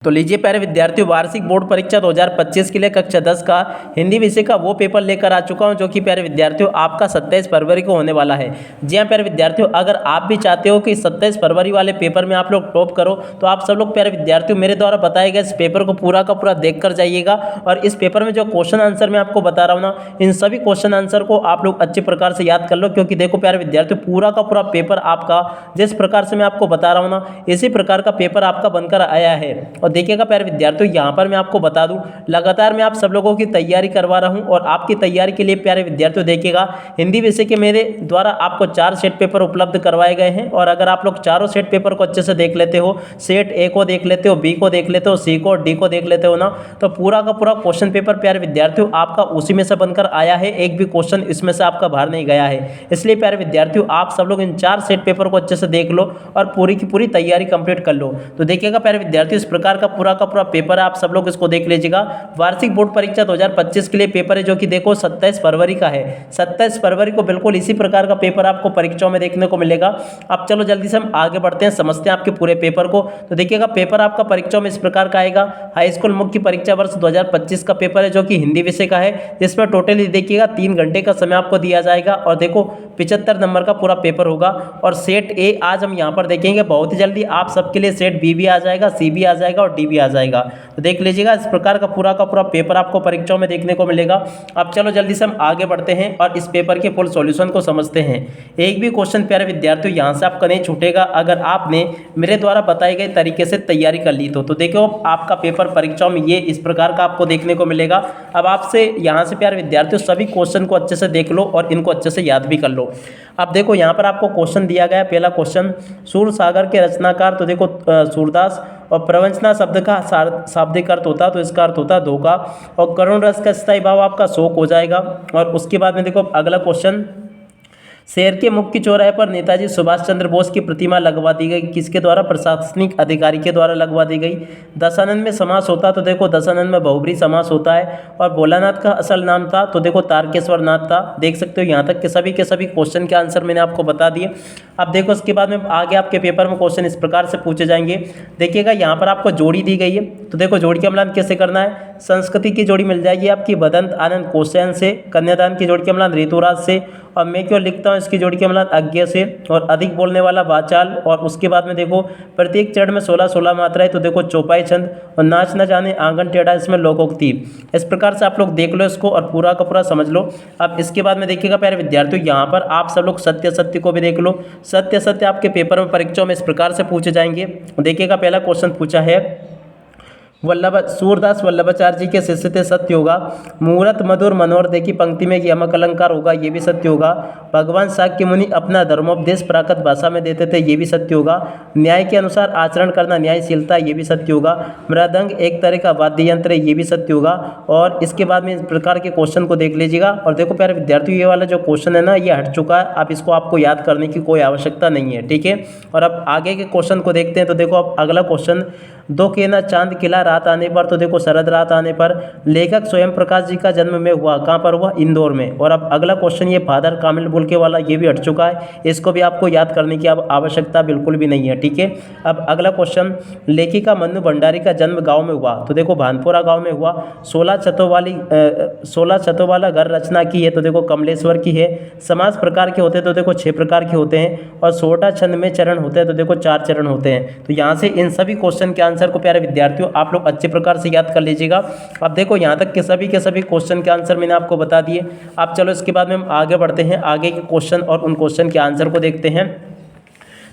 तो लीजिए प्यारे विद्यार्थियों, वार्षिक बोर्ड परीक्षा 2025 के लिए कक्षा 10 का हिंदी विषय का वो पेपर लेकर आ चुका हूं जो कि प्यारे विद्यार्थियों आपका 27 फरवरी को होने वाला है। जी हां प्यारे विद्यार्थियों, अगर आप भी चाहते हो कि 27 फरवरी वाले पेपर में आप लोग टॉप करो तो आप सब लोग प्यारे विद्यार्थियों मेरे द्वारा बताए गए इस पेपर को पूरा का पूरा देख कर जाइएगा। और इस पेपर में जो क्वेश्चन आंसर मैं आपको बता रहा हूँ ना, इन सभी क्वेश्चन आंसर को आप लोग अच्छे प्रकार से याद कर लो, क्योंकि देखो प्यारे विद्यार्थियों पूरा का पूरा पेपर आपका जिस प्रकार से मैं आपको बता रहा हूँ ना, इसी प्रकार का पेपर आपका बनकर आया है। और देखिएगा प्यारे विद्यार्थियों, यहाँ पर मैं आपको बता दूं, लगातार मैं आप सब लोगों की तैयारी करवा रहा हूं और आपकी तैयारी के लिए प्यारे विद्यार्थियों देखिएगा, हिंदी विषय के मेरे द्वारा आपको 4 सेट पेपर उपलब्ध करवाए गए हैं। और अगर आप लोग चारों सेट पेपर को अच्छे से देख लेते हो, सेट ए को देख लेते हो, बी को देख लेते हो, सी को, डी को देख लेते हो ना, तो पूरा का पूरा क्वेश्चन पेपर प्यारे विद्यार्थियों आपका उसी में से बनकर आया है। एक भी क्वेश्चन इसमें से आपका बाहर नहीं गया है। इसलिए प्यारे विद्यार्थियों आप सब लोग इन 4 सेट पेपर को अच्छे से देख लो और पूरी की पूरी तैयारी कंप्लीट कर लो। तो देखिएगा प्यारे विद्यार्थियों, इस प्रकार का पूरा पेपर है, आप सब लोग इसको देख लीजिएगा। वार्षिक बोर्ड परीक्षा 2025 के लिए पेपर है जो कि देखो 27 फरवरी का है। 27 फरवरी को बिल्कुल इसी प्रकार का पेपर आपको परीक्षाओं में देखने को मिलेगा। अब चलो जल्दी से हम आगे बढ़ते हैं, समझते हैं आपके पूरे पेपर को। तो देखिएगा पेपर आपका परीक्षाओं में इस प्रकार का आएगा। हाई स्कूल मुख्य परीक्षा वर्ष 2025 का पेपर है जो कि हिंदी विषय का है, जिसमें टोटली देखिएगा 3 घंटे का समय आपको दिया जाएगा और देखो 75 नंबर का पूरा पेपर होगा। और सेट ए आज हम यहाँ पर देखेंगे, बहुत ही जल्दी आप सबके लिए सेट बी भी आ जाएगा, सी भी आ जाएगा और डी भी आ जाएगा। तो देख लीजिएगा इस प्रकार का पूरा पेपर आपको परीक्षाओं में देखने को मिलेगा। अब चलो जल्दी से हम आगे बढ़ते हैं और इस पेपर के फुल सॉल्यूशन को समझते हैं। एक भी क्वेश्चन प्यारे विद्यार्थियों यहाँ से आपका नहीं छूटेगा अगर आपने मेरे द्वारा बताए गए तरीके से तैयारी कर ली तो देखो आपका पेपर परीक्षाओं में ये इस प्रकार का आपको देखने को मिलेगा। अब आपसे यहाँ से प्यारे विद्यार्थियों सभी क्वेश्चन को अच्छे से देख लो और इनको अच्छे से याद भी कर लो। अब देखो यहाँ पर आपको क्वेश्चन दिया गया है। पहला क्वेश्चन, सूरसागर के रचनाकार, तो देखो सूरदास। और प्रवंचना शब्द का शाब्दिक अर्थ होता तो इसका अर्थ होता धोखा। और करुण रस का स्थायी भाव आपका शोक हो जाएगा। और उसके बाद में देखो अगला क्वेश्चन, शहर के मुख्य चौराहे पर नेताजी सुभाष चंद्र बोस की प्रतिमा लगवा दी गई, किसके द्वारा? प्रशासनिक अधिकारी के द्वारा लगवा दी गई। दशानंद में समास होता तो देखो दशानंद में बहुब्री समास होता है। और भोलानाथ का असल नाम था तो देखो तारकेश्वर नाथ था। देख सकते हो यहाँ तक के सभी क्वेश्चन के आंसर मैंने आपको बता दिए। अब देखो इसके बाद में आगे आपके पेपर में क्वेश्चन इस प्रकार से पूछे जाएंगे। देखिएगा यहाँ पर आपको जोड़ी दी गई है, तो देखो जोड़ी का मिलान कैसे करना है। संस्कृति की जोड़ी मिल जाएगी आपकी बदंत आनंद कोसैन से। कन्यादान की जोड़ी का मिलान ऋतुराज से। और मैं क्यों लिखता हूँ इसकी जोड़ी का मिलान अज्ञे से। और अधिक बोलने वाला वाचाल। और उसके बाद में देखो प्रत्येक चरण में 16 मात्राएं तो देखो चौपाई छंद। और नाच न जाने आंगन टेढ़ा, इसमें लोकोक्ति। इस प्रकार से आप लोग देख लो इसको और पूरा का पूरा समझ लो। अब इसके बाद में देखिएगा प्यारे विद्यार्थियों, यहाँ पर आप सब लोग सत्य सत्य को भी देख लो। सत्य आपके पेपर में परीक्षाओं में इस प्रकार से पूछे जाएंगे। देखिएगा पहला क्वेश्चन पूछा है, सूरदास वल्लभाचार्य जी के शिष्य थे, सत्य होगा। मुहूर्त मधुर मनोहर देखी पंक्ति में यमक अलंकार होगा, ये भी सत्य होगा। भगवान शाक्य मुनि अपना धर्मोपदेश प्राकृत भाषा में देते थे, ये भी सत्य होगा। न्याय के अनुसार आचरण करना न्यायशीलता, ये भी सत्य होगा। मृदंग एक तरह का वाद्य यंत्र है, ये भी सत्य होगा। और इसके बाद में इस प्रकार के क्वेश्चन को देख लीजिएगा। और देखो प्यारे विद्यार्थियों, ये वाला जो क्वेश्चन है ना, ये हट चुका है। अब इसको आपको याद करने की कोई आवश्यकता नहीं है, ठीक है। और अब आगे के क्वेश्चन को देखते हैं। तो देखो अब अगला क्वेश्चन, दो के ना चांद खिला रात आने पर, तो देखो शरद रात आने पर। लेखक स्वयं प्रकाश जी का जन्म में हुआ, कहाँ पर हुआ? इंदौर में। और अब अगला क्वेश्चन, ये फादर कामिल बुल्के वाला, ये भी हट चुका है। इसको भी आपको याद करने की अब आवश्यकता बिल्कुल भी नहीं है, ठीक है। अब अगला क्वेश्चन, लेखिका मन्नू भंडारी का जन्म गाँव में हुआ, तो देखो भानपुरा गाँव में हुआ। 16 छतों वाला घर रचना की है, तो देखो कमलेश्वर की है। समास प्रकार के होते हैं तो देखो 6 प्रकार के होते हैं। और 16 छंद में चरण होते हैं तो देखो 4 चरण होते हैं। तो यहाँ से इन सभी क्वेश्चन के आंसर को प्यारे विद्यार्थियों आप लोग अच्छे प्रकार से याद कर लीजिएगा। अब देखो यहाँ तक के सभी क्वेश्चन के आंसर मैंने आपको बता दिए। अब चलो इसके बाद में हम आगे बढ़ते हैं, आगे के क्वेश्चन और उन क्वेश्चन के आंसर को देखते हैं।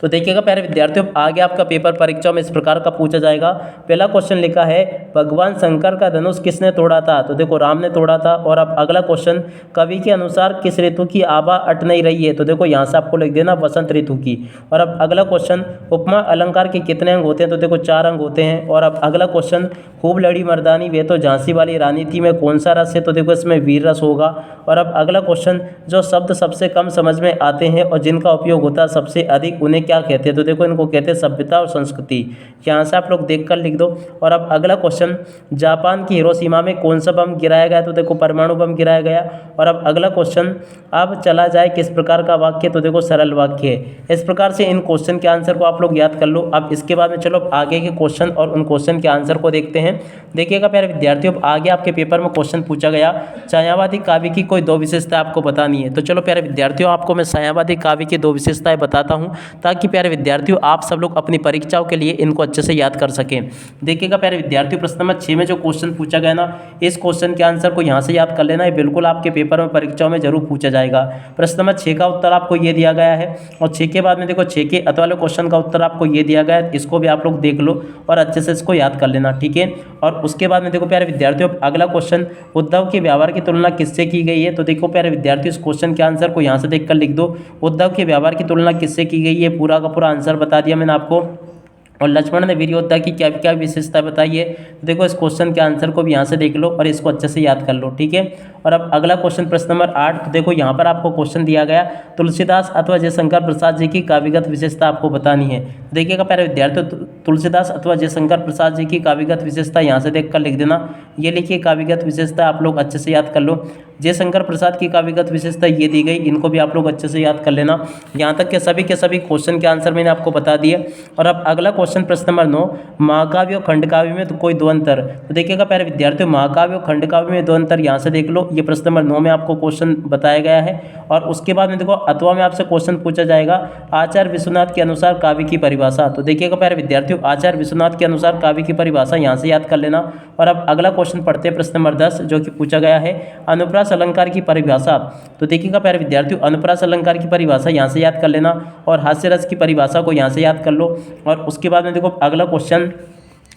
तो देखिएगा प्यारे विद्यार्थियों, आगे आपका पेपर परीक्षा में इस प्रकार का पूछा जाएगा। पहला क्वेश्चन लिखा है, भगवान शंकर का धनुष किसने तोड़ा था? तो देखो राम ने तोड़ा था। और अब अगला क्वेश्चन, कवि के अनुसार किस ऋतु की आभा अट नहीं रही है? तो देखो यहाँ से आपको लिख देना वसंत ऋतु की। और अब अगला क्वेश्चन, उपमा अलंकार के कितने अंग होते हैं? तो देखो 4 अंग होते हैं। और अब अगला क्वेश्चन, खूब लड़ी मर्दानी वे तो झांसी वाली रानी थी में कौन सा रस है, तो देखो इसमें वीर रस होगा। और अब अगला क्वेश्चन, जो शब्द सबसे कम समझ में आते हैं और जिनका उपयोग होता है सबसे अधिक उन्हें क्या कहते हैं, तो देखो इनको कहते हैं सभ्यता और संस्कृति। यहाँ से आप लोग देख कर लिख दो। और अब अगला क्वेश्चन, जापान की हिरोशिमा में कौन सा बम गिराया गया, तो देखो परमाणु बम गिराया गया। और अब अगला क्वेश्चन, अब चला जाए किस प्रकार का वाक्य, तो देखो सरल वाक्य है। इस प्रकार से इन क्वेश्चन के आंसर को आप लोग याद कर लो। अब इसके बाद में चलो आगे के क्वेश्चन और उन क्वेश्चन के आंसर को देखते हैं। देखिएगा प्यारे विद्यार्थियों, अब आगे आपके पेपर में क्वेश्चन पूछा गया, छायावादी काव्य की कोई दो विशेषता आपको बतानी है। तो चलो प्यारे विद्यार्थियों, आपको मैं छायावादी काव्य की दो विशेषताएं बताता हूं, ताकि प्यारे विद्यार्थियों आप सब लोग अपनी परीक्षाओं के लिए इनको अच्छे से याद कर सकें। देखिएगा प्यारे विद्यार्थियों, प्रश्न नंबर 6 में जो क्वेश्चन पूछा गया ना, इस क्वेश्चन के आंसर को यहाँ से याद कर लेना है, बिल्कुल आपके पेपर में परीक्षाओं में जरूर पूछा जाएगा। प्रश्न नंबर 6 का उत्तर आपको ये दिया गया है, और 6 के बाद में देखो 6 के अत वाले क्वेश्चन का उत्तर आपको ये दिया गया है, इसको भी आप लोग देख लो और अच्छे से इसको याद कर लेना, ठीक है। और उसके बाद में देखो प्यारे विद्यार्थियों, अगला क्वेश्चन, उद्धव के व्यवहार की तुलना किससे की गई है, तो देखो प्यारे विद्यार्थियों, इस क्वेश्चन के आंसर को यहाँ से देखकर लिख दो। उद्धव के व्यवहार की तुलना किससे की गई है, पूरा का पूरा आंसर बता दिया मैंने आपको। और लक्ष्मण ने वीर योद्धा की क्या क्या विशेषता बताई है, तो देखो इस क्वेश्चन के आंसर को भी यहाँ से देख लो और इसको अच्छे से याद कर लो, ठीक है। और अब अगला क्वेश्चन प्रश्न नंबर 8, तो देखो यहाँ पर आपको क्वेश्चन दिया गया, तुलसीदास अथवा जयशंकर प्रसाद जी की काव्यगत विशेषता आपको बतानी है। देखिएगा प्यारे विद्यार्थियों, तुलसीदास अथवा जयशंकर प्रसाद जी की काव्यगत विशेषता यहाँ से देखकर लिख देना। ये लिखिए काव्यगत विशेषता, आप लोग अच्छे से याद कर लो। जयशंकर प्रसाद की काव्यगत विशेषता ये दी गई, इनको भी आप लोग अच्छे से याद कर लेना। यहाँ तक के सभी क्वेश्चन के आंसर मैंने आपको बता दिए। और अब अगला क्वेश्चन प्रश्न नंबर 9, महाकाव्य और खंडकाव्य में तो कोई दो अंतर, तो देखिएगा प्यारे विद्यार्थियों, महाकाव्य और खंडकाव्य में दो अंतर यहाँ से देख लो। ये प्रश्न नंबर 9 में आपको क्वेश्चन बताया गया है। और उसके बाद में देखो अथवा में आपसे क्वेश्चन पूछा जाएगा, आचार्य विश्वनाथ के अनुसार काव्य की परिभाषा। तो देखिएगा प्यारे विद्यार्थियों, आचार्य विश्वनाथ के अनुसार काव्य की परिभाषा यहाँ से याद कर लेना। और अब अगला क्वेश्चन पढ़ते हैं, प्रश्न नंबर 10 जो कि पूछा गया है, अनुप्रास अलंकार की परिभाषा। तो देखिएगा प्यारे विद्यार्थियों, अनुप्रास अलंकार की परिभाषा यहाँ से याद कर लेना और हास्य रस की परिभाषा को यहाँ से याद कर लो। और उसके बाद में देखो अगला क्वेश्चन,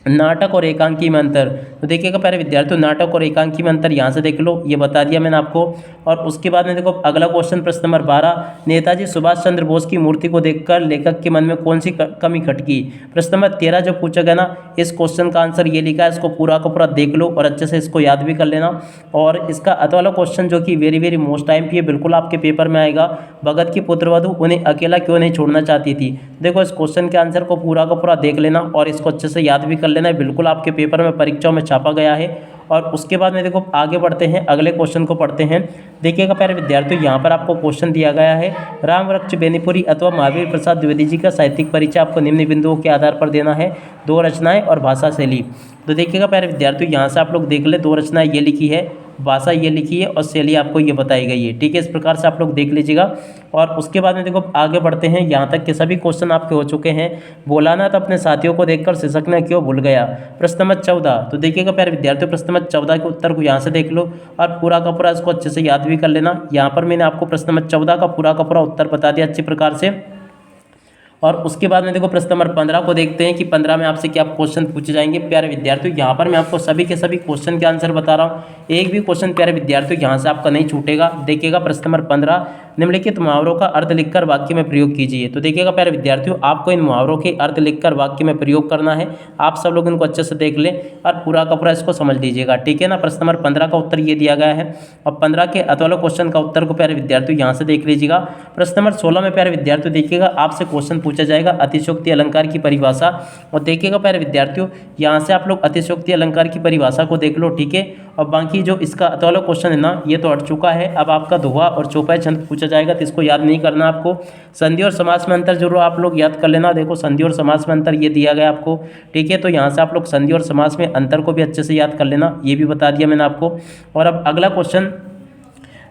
नाटक और एकांकी में अंतर। तो देखिएगा प्यारे विद्यार्थियों, नाटक और एकांकी में अंतर यहाँ से देख लो, ये बता दिया मैंने आपको। और उसके बाद में देखो अगला क्वेश्चन प्रश्न नंबर 12, नेताजी सुभाष चंद्र बोस की मूर्ति को देखकर लेखक के मन में कौन सी कमी खटकी। प्रश्न नंबर 13 जो पूछा गया ना, इस क्वेश्चन का आंसर ये लिखा है, इसको पूरा का पूरा देख लो और अच्छे से इसको याद भी कर लेना। और इसका अत वाला क्वेश्चन जो कि वेरी वेरी मोस्ट टाइम की है, बिल्कुल आपके पेपर में आएगा, भगत की पुत्रवधु उन्हें अकेला क्यों नहीं छोड़ना चाहती थी। देखो इस क्वेश्चन के आंसर को पूरा का पूरा देख लेना और इसको अच्छे से याद भी कर लेना है, बिल्कुल आपके पेपर में परीक्षाओं में छापा गया है। और उसके बाद में देखो आगे बढ़ते हैं, अगले क्वेश्चन को पढ़ते हैं। देखिएगा प्यारे विद्यार्थियों, यहाँ पर आपको क्वेश्चन दिया गया है, राम वृक्ष बेनीपुरी अथवा महावीर प्रसाद द्विवेदी जी का साहित्यिक परिचय आपको निम्न बिंदुओं के आधार पर देना है, दो रचनाएं और भाषा शैली। तो देखिएगा प्यारे विद्यार्थियों, यहाँ से आप लोग देख ले, दो रचनाएं ये लिखी है, भाषा ये लिखी है और शैली आपको ये बताई गई है, ठीक है। इस प्रकार से आप लोग देख लीजिएगा। और उसके बाद में देखो आगे बढ़ते हैं, यहाँ तक के सभी क्वेश्चन आपके हो चुके हैं। भोलानाथ अपने साथियों को देखकर सिसकना क्यों भूल गया। प्रश्न नंबर 14, तो देखिएगा प्यारे विद्यार्थियों, प्रश्न नंबर 14 के उत्तर को यहाँ से देख लो और पूरा का पूरा इसको अच्छे से याद भी कर लेना। यहाँ पर मैंने आपको प्रश्न नंबर 14 का पूरा उत्तर बता दिया अच्छी प्रकार से। और उसके बाद में देखो प्रश्न नंबर 15 को देखते हैं कि 15 में आपसे क्या क्वेश्चन पूछे जाएंगे। प्यारे विद्यार्थियों, यहाँ पर मैं आपको सभी के सभी क्वेश्चन के आंसर बता रहा हूँ, एक भी क्वेश्चन प्यारे विद्यार्थियों यहाँ से आपका नहीं छूटेगा। देखिएगा प्रश्न नंबर 15, निम्नलिखित मुहावरों का अर्थ लिखकर वाक्य में प्रयोग कीजिए। तो देखिएगा प्यारे विद्यार्थियों, आपको इन मुहावरों के अर्थ लिखकर वाक्य में प्रयोग करना है। आप सब लोग इनको अच्छे से देख लें और पूरा का पूरा इसको समझ लीजिएगा, ठीक है ना। प्रश्न नंबर 15 का उत्तर ये दिया गया है और 15 के अत वाले क्वेश्चन का उत्तर को प्यारे विद्यार्थियों यहाँ से देख लीजिएगा। प्रश्न नंबर 16 में प्यारे विद्यार्थियों देखिएगा, आपसे क्वेश्चन पूछा जाएगा अतिशयोक्ति अलंकार की परिभाषा। और देखिएगा प्यारे विद्यार्थियों, यहाँ से आप लोग अतिशयोक्ति अलंकार की परिभाषा को देख लो, ठीक है। और बाकी जो इसका अत वाला क्वेश्चन है ना, ये तो हट चुका है। अब आपका दोहा और चौपाई छंद पूछा जाएगा, तो इसको याद नहीं करना आपको। संधि और समास में अंतर जरूर आप लोग याद कर लेना। देखो संधि और समास में अंतर ये दिया गया आपको, ठीक है। तो यहाँ से आप लोग संधि और समास में अंतर को भी अच्छे से याद कर लेना, ये भी बता दिया मैंने आपको। और अब अगला क्वेश्चन,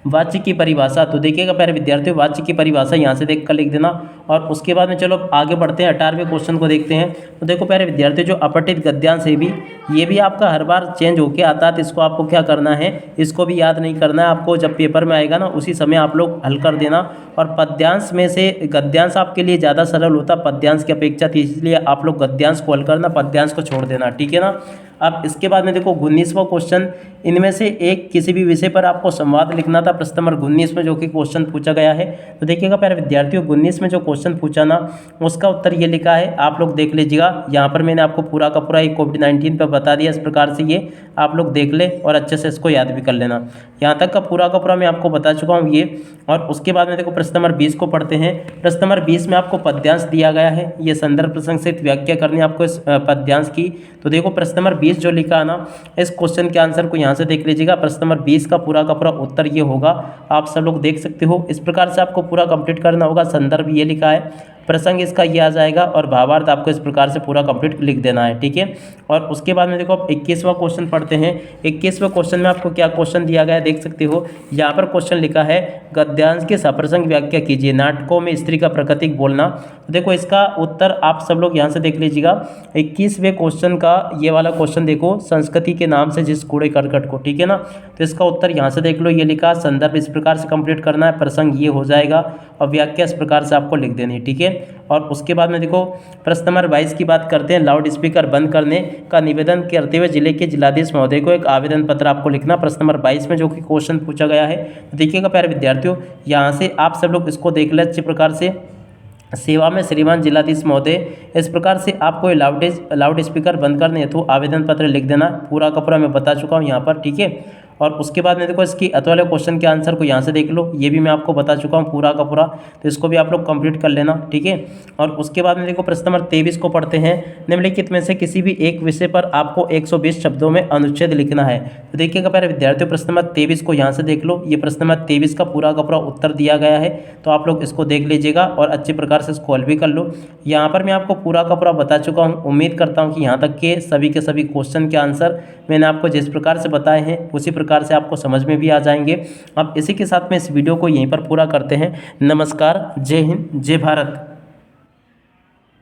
वाच्य की परिभाषा। तो देखिएगा प्यारे विद्यार्थियों, वाच्य की परिभाषा यहाँ से देख कर लिख देना। और उसके बाद में चलो आगे बढ़ते हैं, 18वें क्वेश्चन को देखते हैं। तो देखो प्यारे विद्यार्थियों, जो अपठित गद्यांश है भी, ये भी आपका हर बार चेंज होके आता है, तो इसको आपको क्या करना है, इसको भी याद नहीं करना है आपको। जब पेपर में आएगा ना, उसी समय आप लोग हल कर देना। और पद्यांश में से गद्यांश आपके लिए ज़्यादा सरल होता पद्यांश की अपेक्षा थी, इसलिए आप लोग गद्यांश को हल करना, पद्यांश को छोड़ देना, ठीक है ना। अब इसके बाद में देखो 19वां क्वेश्चन, इनमें से एक किसी भी विषय पर आपको संवाद लिखना था प्रश्न नंबर 19 में जो कि क्वेश्चन पूछा गया है। तो देखिएगा प्यारे विद्यार्थियों 19 में जो क्वेश्चन पूछा ना उसका उत्तर ये लिखा है, आप लोग देख लीजिएगा। यहाँ पर मैंने आपको पूरा का पूरा एक कोविड-19 पर बता दिया, इस प्रकार से ये आप लोग देख ले और अच्छे से इसको याद भी कर लेना। यहाँ तक का पूरा मैं आपको बता चुका हूँ ये। और उसके बाद में देखो प्रश्न नंबर 20 को पढ़ते हैं। प्रश्न नंबर 20 में आपको पद्यांश दिया गया है, ये संदर्भ प्रसंग सहित व्याख्या करनी है आपको इस पद्यांश की। तो देखो प्रश्न नंबर 20 जो लिखा है ना, इस क्वेश्चन के आंसर को यहाँ से देख लीजिएगा। प्रश्न नंबर 20 का पूरा उत्तर ये होगा, आप सब लोग देख सकते हो। इस प्रकार से आपको पूरा कंप्लीट करना होगा। संदर्भ ये लिखा है, प्रसंग इसका ये आ जाएगा और भावार्थ आपको इस प्रकार से पूरा कंप्लीट लिख देना है, ठीक है। और उसके बाद में देखो आप 21वां क्वेश्चन पढ़ते हैं। 21वें क्वेश्चन में आपको क्या क्वेश्चन दिया गया है देख सकते हो। यहाँ पर क्वेश्चन लिखा है, गद्यांश की सप्रसंग व्याख्या कीजिए, नाटकों में स्त्री का प्रकृतिक बोलना। तो देखो इसका उत्तर आप सब लोग यहाँ से देख लीजिएगा। 21वें क्वेश्चन का ये वाला क्वेश्चन देखो, संस्कृति के नाम से जिस कूड़े करकट को, ठीक है ना। तो इसका उत्तर यहाँ से देख लो, ये लिखा, संदर्भ इस प्रकार से कंप्लीट करना है, प्रसंग ये हो जाएगा और व्याख्या इस प्रकार से आपको लिख देनी है, ठीक है। और उसके बाद में देखो प्रश्न नंबर 22 की बात करते हैं। लाउड स्पीकर बंद करने का निवेदन करते हुए जिले के जिलाधीश महोदय को एक आवेदन पत्र आपको लिखना। प्रश्न नंबर 22 में जो कि क्वेश्चन पूछा गया है। तो देखिएगा प्यारे विद्यार्थियों, यहाँ से आप सब लोग इसको देख लें अच्छे प्रकार से। सेवा में श्रीमान जिलाधीश महोदय, इस प्रकार से आपको लाउड स्पीकर बंद करने हेतु आवेदन पत्र लिख देना। पूरा का पूरा मैं बता चुका हूँ यहाँ पर, ठीक है। और उसके बाद में देखो इसकी अतवाले क्वेश्चन के आंसर को यहाँ से देख लो, ये भी मैं आपको बता चुका हूँ पूरा का पूरा। तो इसको भी आप लोग कंप्लीट कर लेना, ठीक है। और उसके बाद में देखो प्रश्न नंबर 23 को पढ़ते हैं। निम्नलिखित में से किसी भी एक विषय पर आपको 120 शब्दों में अनुच्छेद लिखना है। तो देखिएगा प्यारे विद्यार्थियों, प्रश्न नंबर 23 को यहाँ से देख लो। ये प्रश्न नंबर 23 का पूरा उत्तर दिया गया है, तो आप लोग इसको देख लीजिएगा और अच्छे प्रकार से इसको हल भी कर लो। यहाँ पर मैं आपको पूरा का पूरा बता चुका हूँ। उम्मीद करता हूँ कि यहाँ तक के सभी क्वेश्चन के आंसर मैंने आपको जिस प्रकार से बताए हैं उसी प्रकार से आपको समझ में भी आ जाएंगे। अब इसी के साथ में इस वीडियो को यहीं पर पूरा करते हैं। नमस्कार, जय हिंद, जय भारत।